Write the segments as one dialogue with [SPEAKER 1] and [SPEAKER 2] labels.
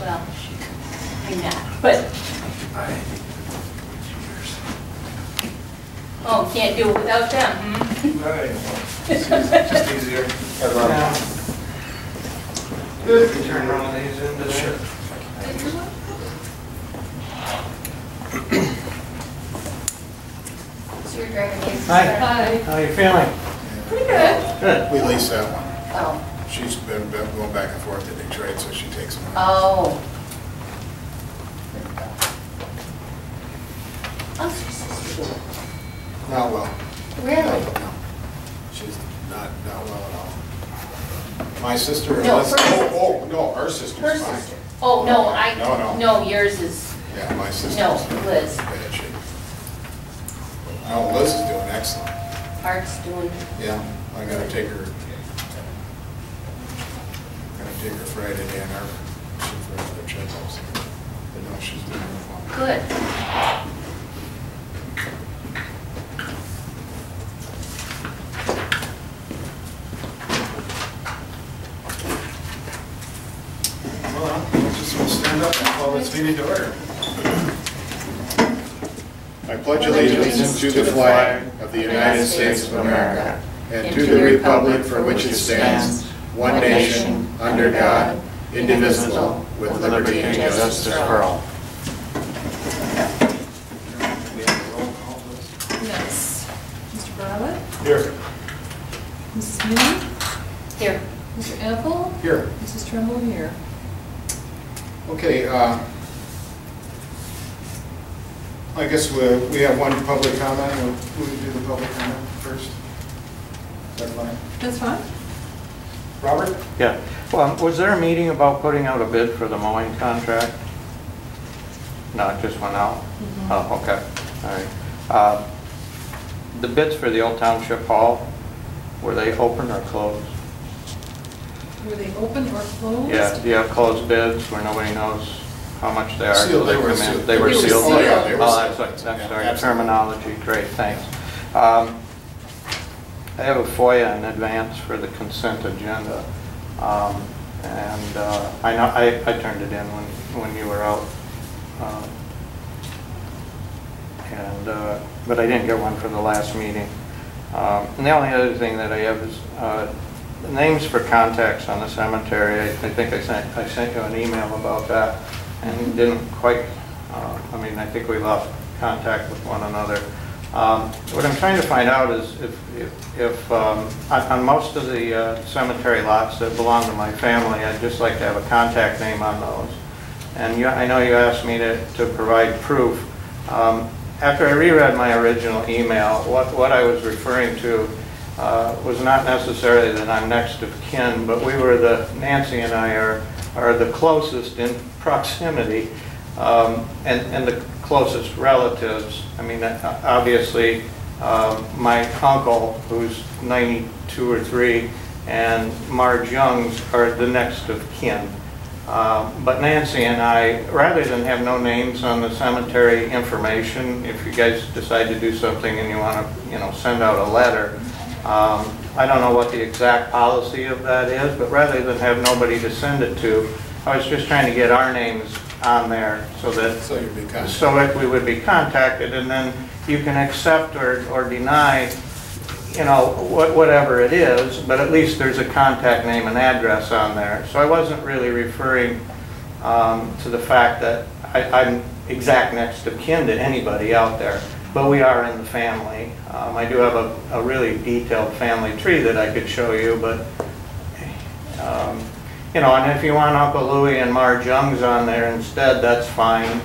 [SPEAKER 1] Well, I'm not, but. Oh, can't do it without them, hmm?
[SPEAKER 2] Right. Just easier. Good. You turn one of these into there. Sure.
[SPEAKER 1] So you're driving these?
[SPEAKER 3] Hi.
[SPEAKER 1] Hi.
[SPEAKER 3] How are you feeling?
[SPEAKER 1] Pretty good.
[SPEAKER 3] Good.
[SPEAKER 4] We lease that one.
[SPEAKER 1] Oh.
[SPEAKER 4] She's been going back and forth to Detroit, so she takes them.
[SPEAKER 1] Oh. Oh, so your sister.
[SPEAKER 4] Not well.
[SPEAKER 1] Really?
[SPEAKER 4] No. She's not well at all. My sister.
[SPEAKER 1] No,
[SPEAKER 4] was,
[SPEAKER 1] her sister.
[SPEAKER 4] No, her sister's
[SPEAKER 1] Her
[SPEAKER 4] fine.
[SPEAKER 1] sister. Oh, no,
[SPEAKER 4] No.
[SPEAKER 1] No, yours is,
[SPEAKER 4] Yeah, my sister's
[SPEAKER 1] no,
[SPEAKER 4] in
[SPEAKER 1] Liz.
[SPEAKER 4] bad shape. Oh, Liz is doing excellent.
[SPEAKER 1] Art's doing.
[SPEAKER 4] Yeah, I gotta take her. Friday to Ann Arbor. She's for another checkups. But no, she's doing well.
[SPEAKER 1] Good.
[SPEAKER 4] Well, we'll just stand up and call this meeting to order. I pledge allegiance to the flag of the United States of America and to the republic for which it stands, one nation, under God, indivisible, with liberty and justice for all.
[SPEAKER 5] Yes. Mr. Bartlett?
[SPEAKER 4] Here.
[SPEAKER 5] Mrs. Mooney?
[SPEAKER 1] Here.
[SPEAKER 5] Mr. Apple?
[SPEAKER 4] Here.
[SPEAKER 5] Mrs. Trumbull here.
[SPEAKER 4] Okay, I guess we have one public comment. We'll do the public comment first. Is that fine?
[SPEAKER 5] That's fine.
[SPEAKER 4] Robert?
[SPEAKER 3] Yeah. Well, was there a meeting about putting out a bid for the mowing contract? No, it just went out?
[SPEAKER 5] Mm-hmm.
[SPEAKER 3] Oh, okay. All right. The bids for the old Township Hall, were they open or closed?
[SPEAKER 5] Were they open or closed?
[SPEAKER 3] Yeah, do you have closed bids where nobody knows how much they are?
[SPEAKER 4] Sealed, they
[SPEAKER 3] come
[SPEAKER 4] were
[SPEAKER 3] in?
[SPEAKER 4] sealed.
[SPEAKER 3] They were
[SPEAKER 1] They were
[SPEAKER 3] sealed?
[SPEAKER 1] sealed.
[SPEAKER 4] Oh, yeah, they were
[SPEAKER 3] Oh,
[SPEAKER 4] sealed.
[SPEAKER 3] that's
[SPEAKER 4] Yeah,
[SPEAKER 3] sorry,
[SPEAKER 4] absolutely.
[SPEAKER 3] terminology, great, thanks. I have a FOIA in advance for the consent agenda. And I know I turned it in when you were out. But I didn't get one for the last meeting. And the only other thing that I have is the names for contacts on the cemetery. I think I sent you an email about that and didn't quite, I mean, I think we lost contact with one another. What I'm trying to find out is if on most of the cemetery lots that belong to my family, I'd just like to have a contact name on those. And I know you asked me to provide proof. After I reread my original email, what I was referring to was not necessarily that I'm next of kin, but Nancy and I are the closest in proximity and the closest relatives. I mean, obviously, my uncle, who's 92 or 3, and Marge Youngs are the next of kin. But Nancy and I, rather than have no names on the cemetery information, if you guys decide to do something and you want to, send out a letter, I don't know what the exact policy of that is, but rather than have nobody to send it to, I was just trying to get our names on there so
[SPEAKER 4] you'd be contacted.
[SPEAKER 3] so that we would be contacted, and then you can accept or deny, whatever it is, but at least there's a contact name and address on there. So I wasn't really referring to the fact that I'm exact next of kin to anybody out there, but we are in the family. I do have a really detailed family tree that I could show you, but and if you want Uncle Louie and Marge Youngs on there instead, that's fine.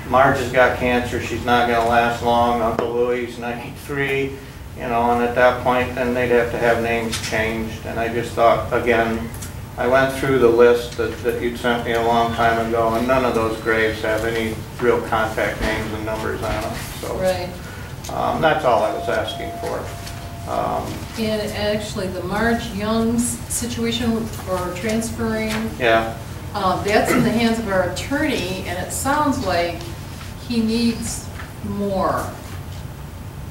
[SPEAKER 3] Marge has got cancer, she's not going to last long. Uncle Louie's 93, and at that point, then they'd have to have names changed. And I just thought, again, I went through the list that you'd sent me a long time ago, and none of those graves have any real contact names and numbers on them. So
[SPEAKER 5] Right.
[SPEAKER 3] That's all I was asking for.
[SPEAKER 5] And actually, the Marge Young's situation for transferring,
[SPEAKER 3] Yeah.
[SPEAKER 5] that's in the hands of our attorney, and it sounds like he needs more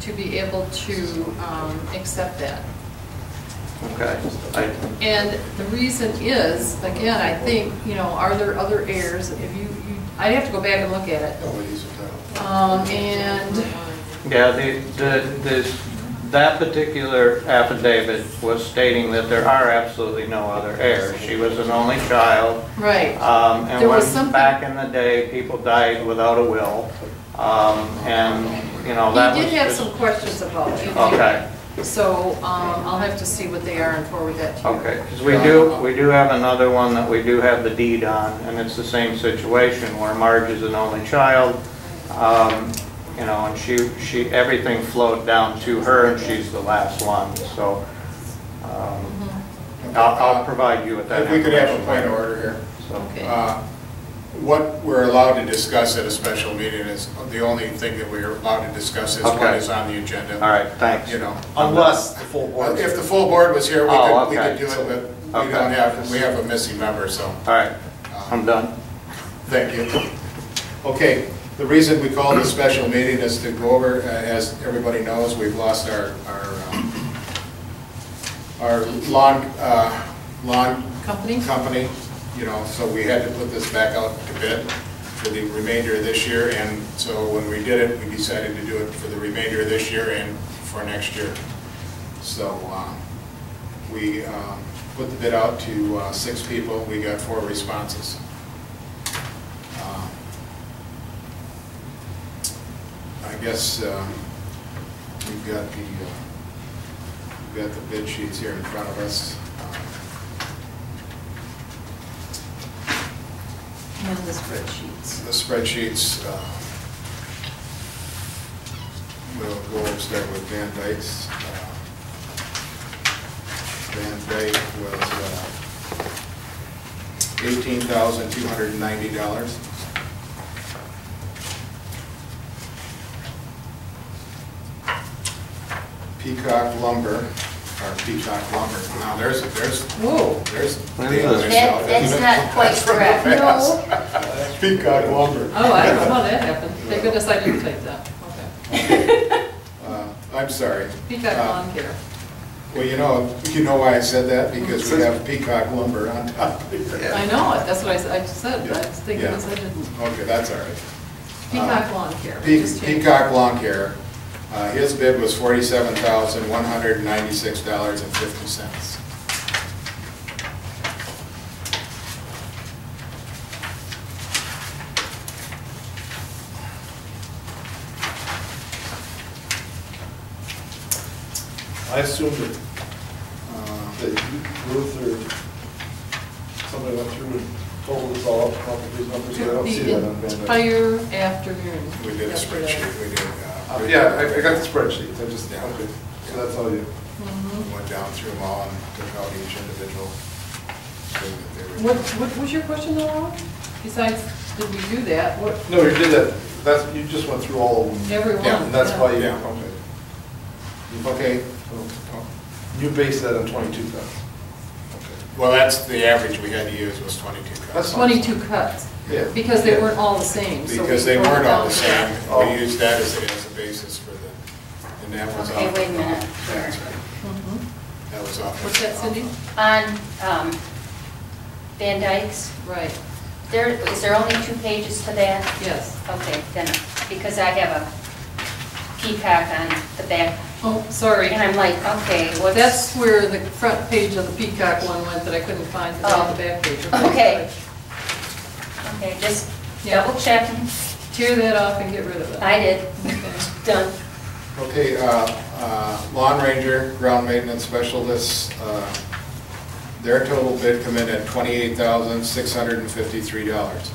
[SPEAKER 5] to be able to accept that.
[SPEAKER 3] Okay.
[SPEAKER 5] And the reason is, again, I think, are there other heirs? If I'd have to go back and look at it.
[SPEAKER 4] Nobody's entitled.
[SPEAKER 5] And,
[SPEAKER 3] Yeah, that particular affidavit was stating that there are absolutely no other heirs. She was an only child.
[SPEAKER 5] right,
[SPEAKER 3] And
[SPEAKER 5] There was
[SPEAKER 3] when,
[SPEAKER 5] something-
[SPEAKER 3] back in the day, people died without a will. And, that was
[SPEAKER 5] he did have
[SPEAKER 3] just-
[SPEAKER 5] some questions about it.
[SPEAKER 3] Okay,
[SPEAKER 5] So, I'll have to see what they are and forward that to you.
[SPEAKER 3] okay, because we do have another one that we do have the deed on, and it's the same situation where Marge is an only child. And she, everything flowed down to her, and she's the last one, so, I'll provide you with that
[SPEAKER 4] If we could have a
[SPEAKER 3] information
[SPEAKER 4] point of
[SPEAKER 3] later.
[SPEAKER 4] order here.
[SPEAKER 3] So,
[SPEAKER 5] Okay.
[SPEAKER 4] What we're allowed to discuss at a special meeting is, the only thing that we're allowed to discuss is what
[SPEAKER 3] Okay.
[SPEAKER 4] is on the agenda.
[SPEAKER 3] all right, thanks.
[SPEAKER 2] Unless the full board.
[SPEAKER 4] If the full board was here, we
[SPEAKER 3] Oh,
[SPEAKER 4] could
[SPEAKER 3] okay.
[SPEAKER 4] do it, but we
[SPEAKER 3] Okay.
[SPEAKER 4] don't have, we have a missing member, so,
[SPEAKER 3] All right, I'm done.
[SPEAKER 4] thank you. Okay, the reason we called this special meeting is to go over, as everybody knows, we've lost our lawn
[SPEAKER 5] Company?
[SPEAKER 4] company, so we had to put this back out to bid for the remainder of this year, and so when we did it, we decided to do it for the remainder of this year and for next year. So we put the bid out to 6 people, we got 4 responses. I guess we've got the bid sheets here in front of us.
[SPEAKER 5] And the spreadsheets.
[SPEAKER 4] The spreadsheets, we'll start with Van Dyke's. Van Dyke was $18,290. Peacock Lumber, now there's
[SPEAKER 5] Whoa.
[SPEAKER 1] That's not quite correct.
[SPEAKER 5] No.
[SPEAKER 4] Peacock Lumber.
[SPEAKER 5] Oh, I don't know how that happened. Thank goodness I didn't take that. Okay.
[SPEAKER 4] I'm sorry.
[SPEAKER 5] Peacock Lawn Care.
[SPEAKER 4] Well, you know why I said that? Because we have Peacock Lumber on top of it.
[SPEAKER 5] I know it, that's what I just said, but thank goodness I didn't.
[SPEAKER 4] Okay, that's all right.
[SPEAKER 5] Peacock Lawn Care. We just changed
[SPEAKER 4] Peacock Lawn Care, his bid was $47,196.50.
[SPEAKER 2] I assumed that Ruth or somebody went through and totaled us all up, come up with these numbers, but I don't see that on
[SPEAKER 5] the
[SPEAKER 2] Van Dyke.
[SPEAKER 5] entire afternoon.
[SPEAKER 4] We did a
[SPEAKER 5] yesterday.
[SPEAKER 4] spreadsheet, we did.
[SPEAKER 2] Yeah, I got the spreadsheets, I just,
[SPEAKER 4] Yeah.
[SPEAKER 2] okay, so that's all you.
[SPEAKER 5] Mhm.
[SPEAKER 4] Went down through them all and took out each individual thing that they were.
[SPEAKER 5] What was your question though, Ron? Besides, did we do that? What,
[SPEAKER 2] No, you did that, you just went through all of them.
[SPEAKER 5] everyone?
[SPEAKER 4] Yeah,
[SPEAKER 2] And that's why you,
[SPEAKER 4] Yeah.
[SPEAKER 2] okay.
[SPEAKER 4] Okay,
[SPEAKER 2] You based that on 22 cuts. Okay.
[SPEAKER 4] well, that's the average we had to use was 22 cuts.
[SPEAKER 2] That's
[SPEAKER 5] 22 cuts,
[SPEAKER 2] Yeah.
[SPEAKER 5] because they weren't all the same. so
[SPEAKER 4] Because
[SPEAKER 5] we
[SPEAKER 4] they
[SPEAKER 5] broke
[SPEAKER 4] weren't all the
[SPEAKER 5] down
[SPEAKER 4] same,
[SPEAKER 5] to-
[SPEAKER 2] Oh.
[SPEAKER 4] we used that as a basis for the, and that was off.
[SPEAKER 1] Okay, wait a minute.
[SPEAKER 4] That's right,
[SPEAKER 5] Mhm.
[SPEAKER 4] that was off.
[SPEAKER 5] What's that, Cindy?
[SPEAKER 1] On Van Dyke's,
[SPEAKER 5] Right,
[SPEAKER 1] is there only 2 pages to that?
[SPEAKER 5] yes.
[SPEAKER 1] Okay, then, because I have a peacock on the back,
[SPEAKER 5] Oh, sorry.
[SPEAKER 1] and I'm like, okay, what's...
[SPEAKER 5] That's where the front page of the Peacock one went that I couldn't find the
[SPEAKER 1] Oh.
[SPEAKER 5] back page.
[SPEAKER 1] Okay. Okay, just
[SPEAKER 5] Yeah.
[SPEAKER 1] double checking.
[SPEAKER 5] Tear that off and get rid of it.
[SPEAKER 1] I did.
[SPEAKER 5] Okay.
[SPEAKER 1] Done.
[SPEAKER 4] Okay, lawn ranger, ground maintenance specialists, their total bid come in at $28,653.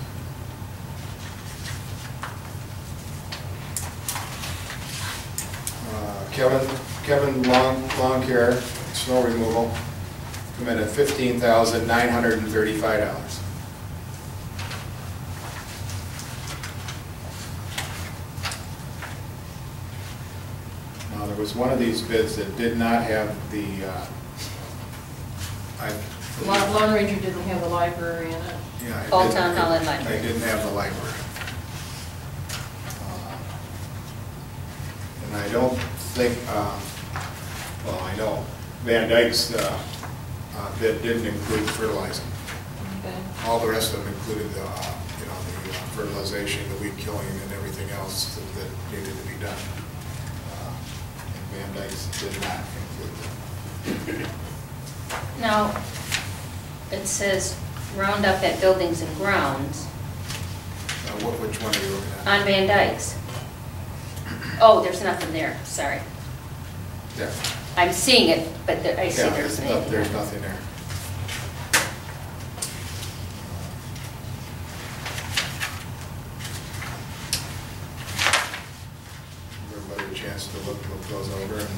[SPEAKER 4] Kevin Lawn Care, snow removal, come in at $15,935. Now, there was one of these bids that did not have the,
[SPEAKER 5] Lawn Ranger didn't have the library in it.
[SPEAKER 4] yeah, it
[SPEAKER 1] Old
[SPEAKER 4] didn't-
[SPEAKER 1] Town Hall and Library.
[SPEAKER 4] I didn't have the library. And I don't think, well, I know, Van Dyke's bid didn't include fertilizing.
[SPEAKER 5] Okay.
[SPEAKER 4] All the rest of them included the, the fertilization, the weed killing, and everything else that needed to be done. And Van Dyke's did not include that.
[SPEAKER 1] Now, it says Roundup at buildings and grounds
[SPEAKER 4] Which one are you looking at?
[SPEAKER 1] on Van Dyke's. Oh, there's nothing there, sorry.
[SPEAKER 4] Yeah.
[SPEAKER 1] I'm seeing it, but I see
[SPEAKER 4] Yeah,
[SPEAKER 1] there's
[SPEAKER 4] there's nothing there. Everybody a chance to look those over and.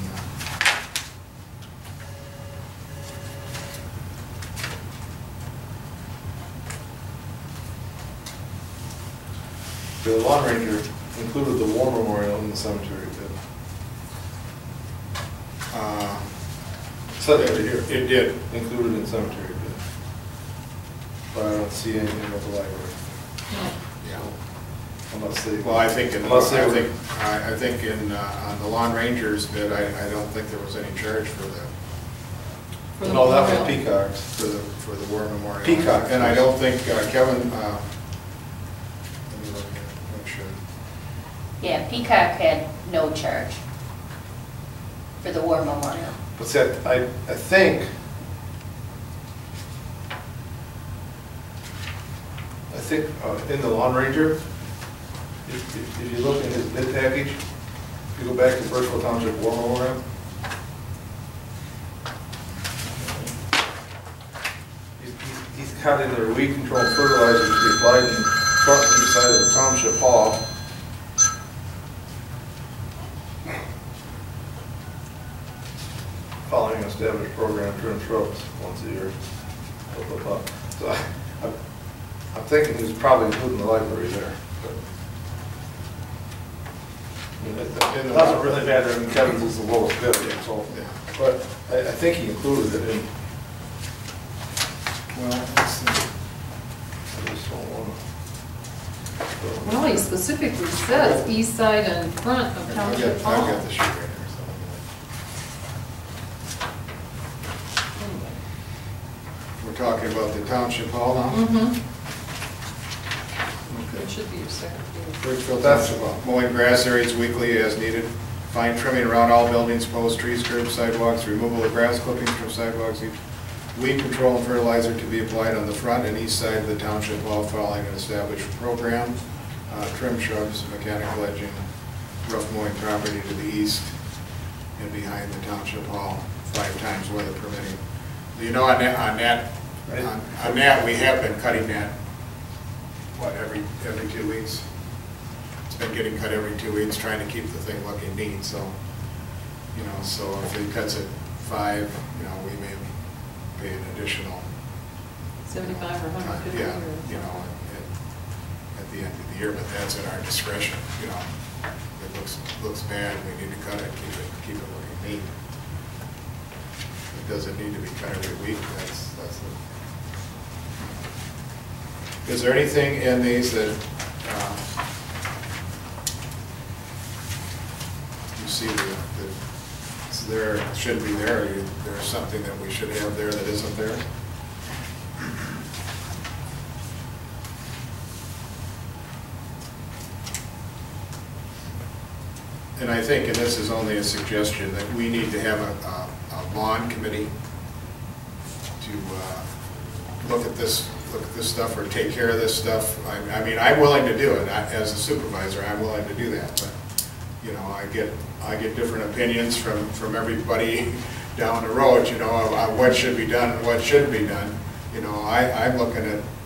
[SPEAKER 2] The lawn ranger included the war memorial in the cemetery bid. Said it here.
[SPEAKER 4] It did.
[SPEAKER 2] Included in cemetery bid. But I don't see anything with the library.
[SPEAKER 4] Yeah.
[SPEAKER 2] Unless they.
[SPEAKER 4] Well, I think
[SPEAKER 2] Unless they
[SPEAKER 4] in on the lawn ranger's bid, I don't think there was any charge for the
[SPEAKER 2] No, that was
[SPEAKER 5] memorial.
[SPEAKER 2] Peacocks.
[SPEAKER 4] for the war memorial.
[SPEAKER 2] Peacock.
[SPEAKER 4] And I don't think Kevin. Let me look at it, make sure.
[SPEAKER 1] Yeah, Peacock had no charge for the war memorial.
[SPEAKER 2] What's that, I think in the lawn ranger, if you look in his bid package, if you go back to Burtchville Township War Memorial, he's cut in there weed control and fertilizer to be applied in front and east side of the township hall. Following an established program, trim shrubs once a year. Blah, blah, blah. So I'm thinking he was probably including the library there. But, I mean, it doesn't really matter. I mean, Kevin's is the lowest bid, so. But I think he included it in.
[SPEAKER 4] Well, let's see.
[SPEAKER 2] I just don't want to.
[SPEAKER 5] Well, he specifically says east side and front of Township
[SPEAKER 4] I've
[SPEAKER 5] Hall.
[SPEAKER 4] got the sheet right here. We're talking about the township hall now?
[SPEAKER 5] Mm-hmm. It should be your second page.
[SPEAKER 4] Burtchville Township Hall. Mowing grass areas weekly as needed. Fine trimming around all buildings, posts, trees, curbs, sidewalks, removal of grass clippings from sidewalks. Weed control and fertilizer to be applied on the front and east side of the township hall following an established program. Trim shrubs, mechanical edging, rough mowing property to the east and behind the township hall, 5 times weather permitting. You know, on that, we have been cutting that, what, every 2 weeks? It's been getting cut every 2 weeks, trying to keep the thing looking neat, so, so if he cuts it 5, we may pay an additional.
[SPEAKER 5] 75 or 150.
[SPEAKER 4] Yeah, at the end of the year, but that's at our discretion, It looks bad, we need to cut it, keep it looking neat. It doesn't need to be cut every week, that's the. Is there anything in these that you see that's there, should be there, or there's something that we should have there that isn't there? And I think, and this is only a suggestion, that we need to have a lawn committee to look at this stuff or take care of this stuff. I mean, I'm willing to do it as a supervisor. I'm willing to do that, but I get different opinions from everybody down the road. Of what should be done and what shouldn't be done.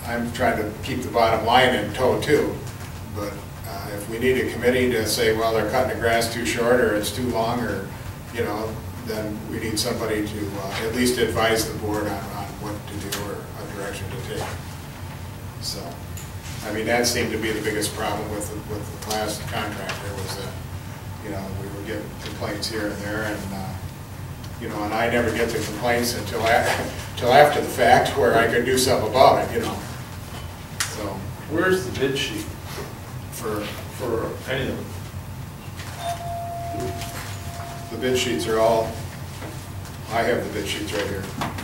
[SPEAKER 4] I'm trying to keep the bottom line in tow too, but. If we need a committee to say, well, they're cutting the grass too short or it's too long, or, then we need somebody to at least advise the board on what to do or a direction to take. So, I mean, that seemed to be the biggest problem with the last contractor was that, we were getting complaints here and there, and, and I never get the complaints until after the fact where I could do something about it, So.
[SPEAKER 2] Where's the bid sheet? For any of them.
[SPEAKER 4] The bid sheets are all I have the bid sheets right here.